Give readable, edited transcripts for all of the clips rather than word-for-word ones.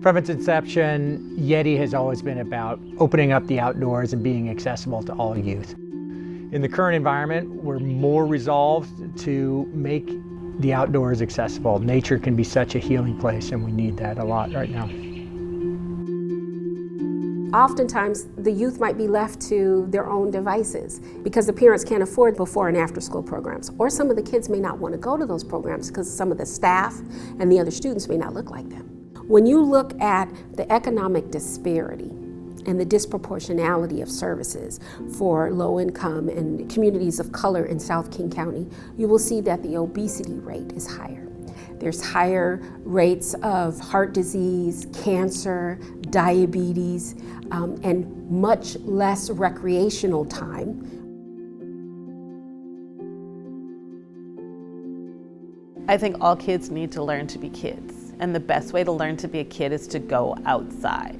From its inception, Y.E.T.I has always been about opening up the outdoors and being accessible to all youth. In the current environment, we're more resolved to make the outdoors accessible. Nature can be such a healing place, and we need that a lot right now. Oftentimes, the youth might be left to their own devices because the parents can't afford before and after school programs. Or some of the kids may not want to go to those programs because some of the staff and the other students may not look like them. When you look at the economic disparity and the disproportionality of services for low income and communities of color in South King County, you will see that the obesity rate is higher. There's higher rates of heart disease, cancer, diabetes, and much less recreational time. I think all kids need to learn to be kids. And the best way to learn to be a kid is to go outside.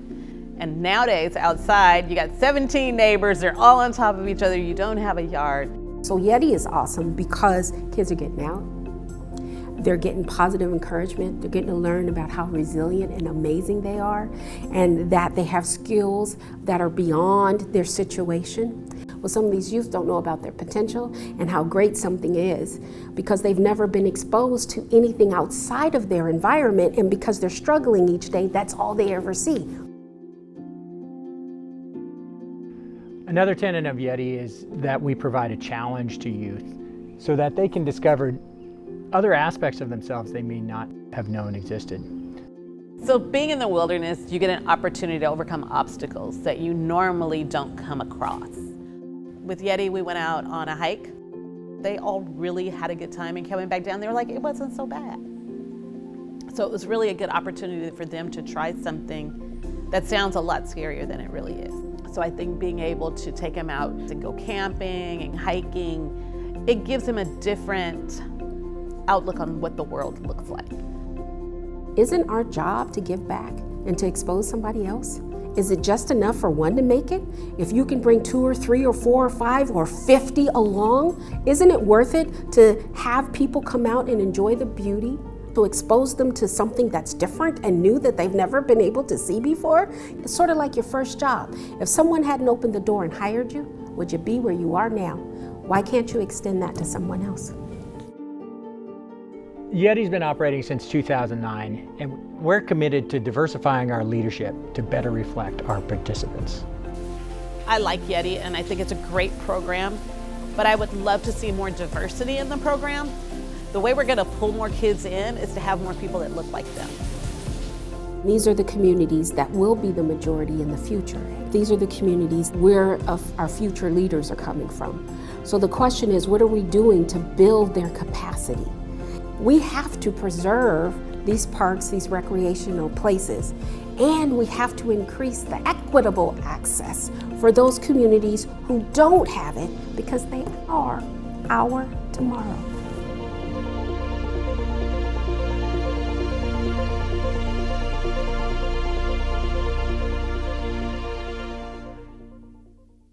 And nowadays, outside, you got 17 neighbors, they're all on top of each other, you don't have a yard. So Y.E.T.I is awesome because kids are getting out. They're getting positive encouragement. They're getting to learn about how resilient and amazing they are, and that they have skills that are beyond their situation. Well, some of these youth don't know about their potential and how great something is because they've never been exposed to anything outside of their environment, and because they're struggling each day, that's all they ever see. Another tenet of Y.E.T.I is that we provide a challenge to youth so that they can discover other aspects of themselves they may not have known existed. So being in the wilderness, you get an opportunity to overcome obstacles that you normally don't come across. With Y.E.T.I, we went out on a hike. They all really had a good time, and coming back down, they were like, it wasn't so bad. So it was really a good opportunity for them to try something that sounds a lot scarier than it really is. So I think being able to take them out and go camping and hiking, it gives them a different outlook on what the world looks like. Isn't our job to give back and to expose somebody else? Is it just enough for one to make it? If you can bring 2 or 3 or 4 or 5 or 50 along, isn't it worth it to have people come out and enjoy the beauty, to expose them to something that's different and new that they've never been able to see before? It's sort of like your first job. If someone hadn't opened the door and hired you, would you be where you are now? Why can't you extend that to someone else? Y.E.T.I's been operating since 2009, and we're committed to diversifying our leadership to better reflect our participants. I like Y.E.T.I and I think it's a great program, but I would love to see more diversity in the program. The way we're gonna pull more kids in is to have more people that look like them. These are the communities that will be the majority in the future. These are the communities where our future leaders are coming from. So the question is, what are we doing to build their capacity? We have to preserve these parks, these recreational places, and we have to increase the equitable access for those communities who don't have it, because they are our tomorrow.